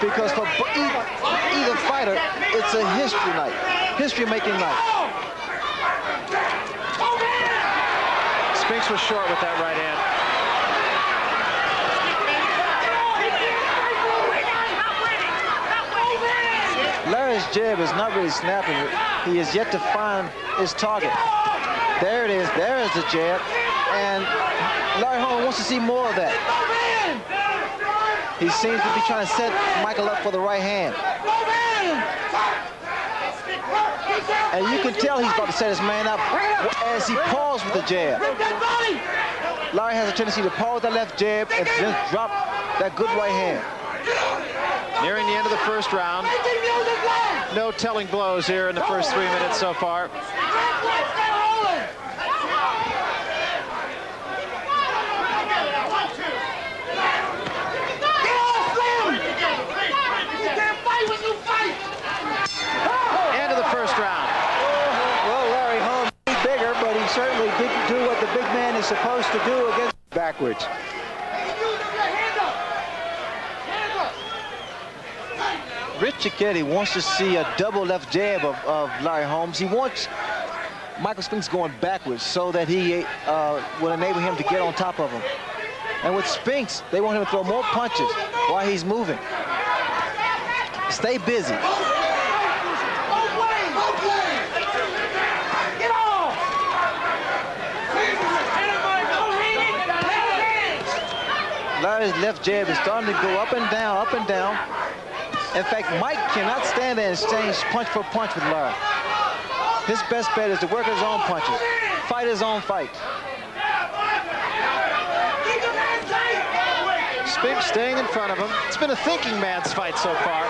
because for either fighter, it's a history night, history-making night. Spinks was short with that right hand. Larry's jab is not really snapping. He is yet to find his target. There it is. There is the jab. And Larry Holmes wants to see more of that. He seems to be trying to set Michael up for the right hand. And you can tell he's about to set his man up as he paused with the jab. Larry has a tendency to pause that left jab and then drop that good right hand. Nearing the end of the first round. No telling blows here in the first 3 minutes so far. End of the first round. Well, Larry Holmes is bigger, but he certainly didn't do what the big man is supposed to do against backwards. Rich Cicchetti wants to see a double left jab of Larry Holmes. He wants Michael Spinks going backwards so that he will enable him to get on top of him. And with Spinks, they want him to throw more punches while he's moving. Stay busy. Larry's left jab is starting to go up and down, up and down. In fact, Mike cannot stand there and exchange punch for punch with Larry. His best bet is to work his own punches, fight his own fight. Spinks staying in front of him. It's been a thinking man's fight so far.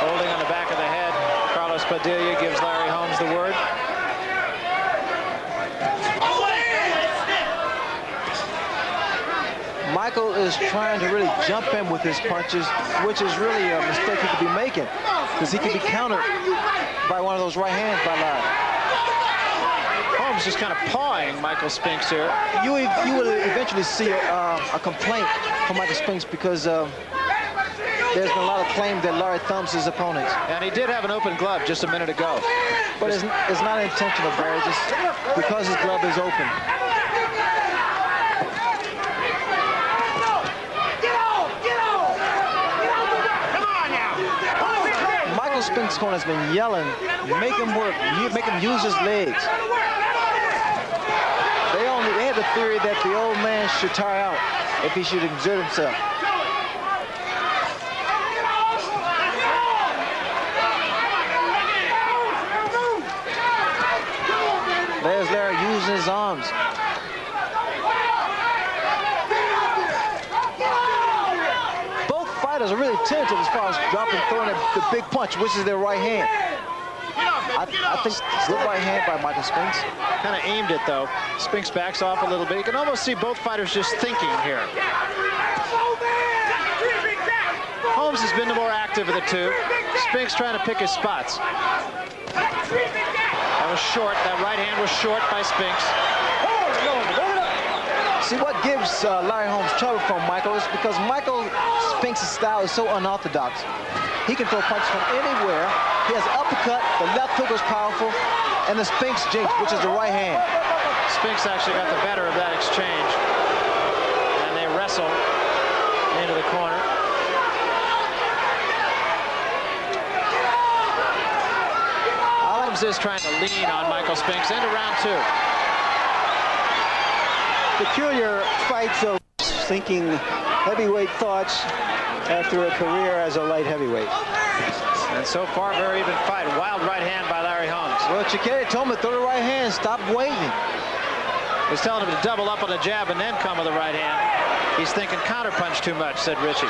Holding on the back of the head, Carlos Padilla gives Larry Holmes the word. Michael is trying to really jump in with his punches, which is really a mistake he could be making, because he could be countered by one of those right hands by Larry. Holmes just kind of pawing Michael Spinks here. You will eventually see a complaint from Michael Spinks because there's been a lot of claims that Larry thumbs his opponents. And he did have an open glove just a minute ago. But it's not intentional, Barry, just because his glove is open. Michael Spinks' corner has been yelling, make him work, make him use his legs. They had the theory that the old man should tire out if he should exert himself. There's Larry using his arms. Both fighters are really tentative as far as dropping, throwing the big punch, which is their right hand. I think good right hand by Michael Spinks. Kind of aimed it, though. Spinks backs off a little bit. You can almost see both fighters just thinking here. Holmes has been the more active of the two. Spinks trying to pick his spots. That was short. That right hand was short by Spinks. See, what gives Larry Holmes trouble from Michael is because Michael Spinks' style is so unorthodox. He can throw punches from anywhere. He has an uppercut, the left hook is powerful, and the Spinks jinx, which is the right hand. Spinks actually got the better of that exchange. And they wrestle into the corner. Holmes is trying to lean on Michael Spinks into round two. Peculiar fights of thinking heavyweight thoughts after a career as a light heavyweight. And so far, very even fight. Wild right hand by Larry Holmes. Well, Cicchetti told him to throw the right hand, stop waiting. Was telling him to double up on the jab and then come with the right hand. He's thinking counterpunch too much, said Richie.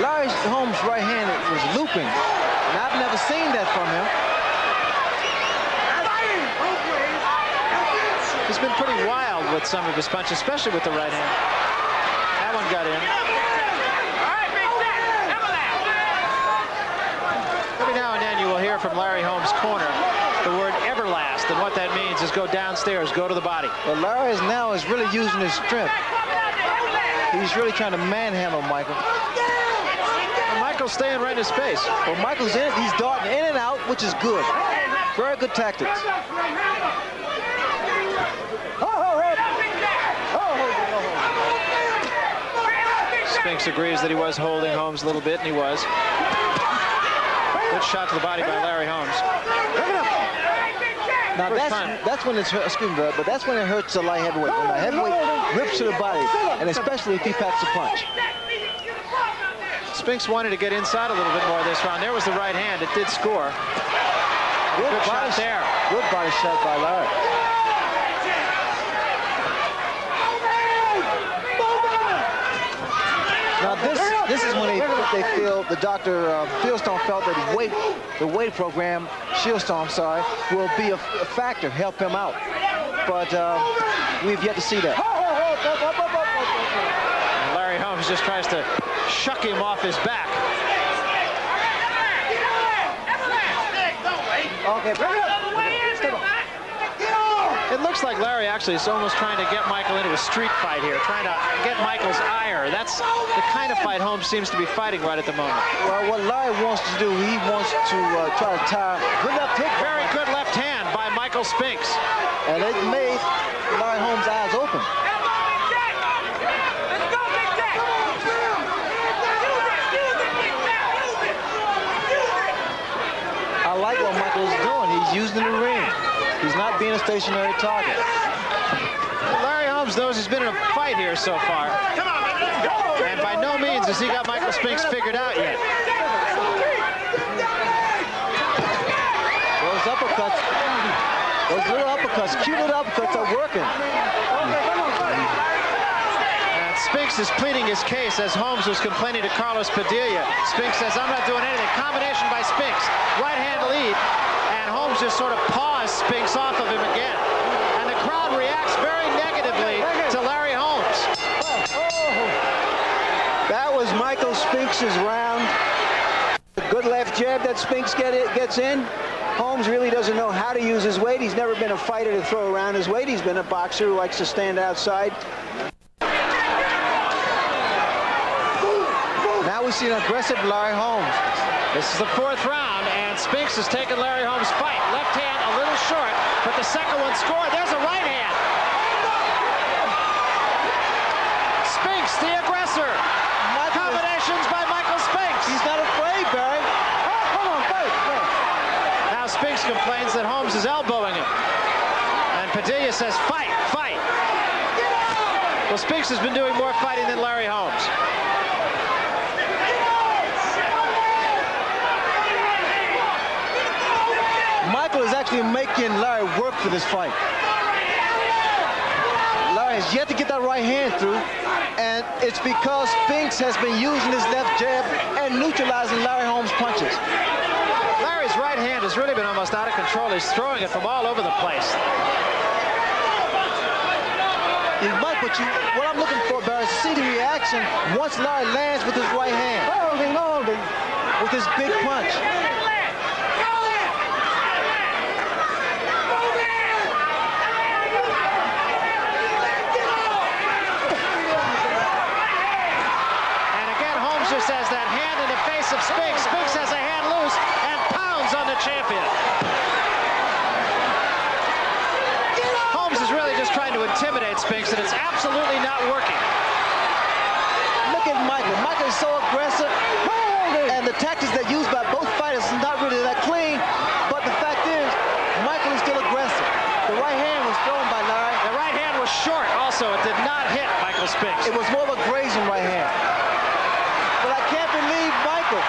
Larry Holmes' right hand was looping, and I've never seen that from him. He's been pretty wild with some of his punches, especially with the right hand. That one got in. Every now and then you will hear from Larry Holmes' corner the word everlast, and what that means is go downstairs, go to the body. Well, Larry now is really using his strength. He's really trying to manhandle Michael. And Michael's staying right in his space. Well, Michael's in. He's darting in and out, which is good. Very good tactics. Spinks agrees that he was holding Holmes a little bit, and he was. Good shot to the body by Larry Holmes. Now that's when it's excuse me, but that's when it hurts the light heavyweight. When the heavyweight rips to the body, and especially if he packs a punch. Spinks wanted to get inside a little bit more this round. There was the right hand. It did score. Good shot there. Good body shot by Larry. Now this is when they feel, the doctor Fieldstone felt that the weight program, Shieldstone, sorry, will be a factor, help him out. But we've yet to see that. Larry Holmes just tries to shuck him off his back. Okay, it looks like Larry actually is almost trying to get Michael into a street fight here, trying to get Michael's ire. That's the kind of fight Holmes seems to be fighting right at the moment. Well, what Larry wants to do, he wants to try to tire. Good left hook. Very good left hand by Michael Spinks. And it made Larry Holmes' eyes open. I like what Michael's doing. He's using the ring. He's not being a stationary target. Larry Holmes knows he's been in a fight here so far. And by no means has he got Michael Spinks figured out yet. Those uppercuts, those little uppercuts, cute little uppercuts are working. And Spinks is pleading his case as Holmes was complaining to Carlos Padilla. Spinks says, I'm not doing anything. Combination by Spinks. Right hand lead. And Holmes just sort of paws Spinks off of him again. And the crowd reacts very negatively to Larry Holmes. That was Michael Spinks' round. Good left jab that Spinks gets in. Holmes really doesn't know how to use his weight. He's never been a fighter to throw around his weight. He's been a boxer who likes to stand outside. Now we see an aggressive Larry Holmes. This is the fourth round, and Spinks has taken Larry Holmes' fight. Left hand a little short, but the second one scored. There's a right hand. Spinks, the aggressor. Combinations by Michael Spinks. He's not afraid, Barry. Oh, come on, fight. Now Spinks complains that Holmes is elbowing him. And Padilla says, fight, fight. Well, Spinks has been doing more fighting than Larry Holmes. Michael is actually making Larry work for this fight. Larry has yet to get that right hand through, and it's because Spinks has been using his left jab and neutralizing Larry Holmes' punches. Larry's right hand has really been almost out of control. He's throwing it from all over the place. Mike, what I'm looking for, Barry, is to see the reaction once Larry lands with his right hand. Holding, with his big punch. Just has that hand in the face of Spinks. Spinks has a hand loose and pounds on the champion. Holmes is really just trying to intimidate Spinks, and it's absolutely not working. Look at Michael. Michael is so aggressive, and the tactics that used by both fighters is not really that clean, but the fact is, Michael is still aggressive. The right hand was thrown by Larry. The right hand was short also. It did not hit Michael Spinks. It was more of a grazing right hand. But I can't believe Michael.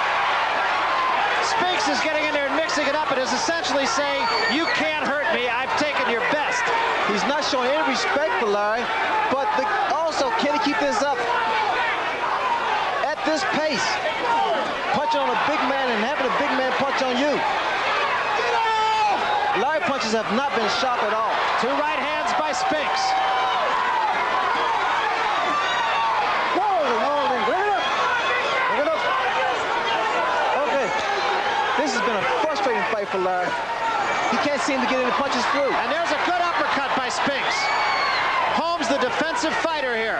Spinks is getting in there and mixing it up and is essentially saying, you can't hurt me, I've taken your best. He's not showing any respect for Larry, but also, can he keep this up at this pace? Punching on a big man and having a big man punch on you. Larry punches have not been sharp at all. Two right hands by Spinks. This has been a frustrating fight for Larry. He can't seem to get any punches through. And there's a good uppercut by Spinks. Holmes, the defensive fighter here.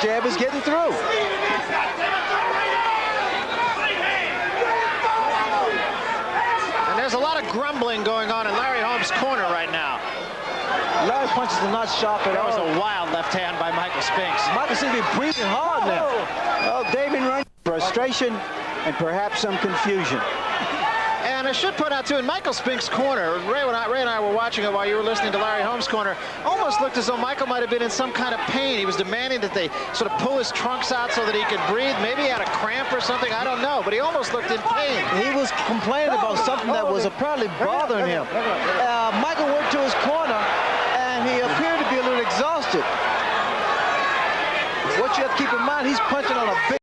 jab is getting through. And there's a lot of grumbling going on in Larry Holmes' corner right now. Larry punches are not sharp at That was all. a wild left hand by Michael Spinks. Michael seems to be breathing hard now. Well, David Run, frustration and perhaps some confusion. And I should point out, too, in Michael Spinks' corner, Ray and I were watching it while you were listening to Larry Holmes' corner, almost looked as though Michael might have been in some kind of pain. He was demanding that they sort of pull his trunks out so that he could breathe. Maybe he had a cramp or something, I don't know, but he almost looked in pain. He was complaining about something that was apparently bothering him. Michael went to his corner, and he appeared to be a little exhausted. What you have to keep in mind, he's punching on a big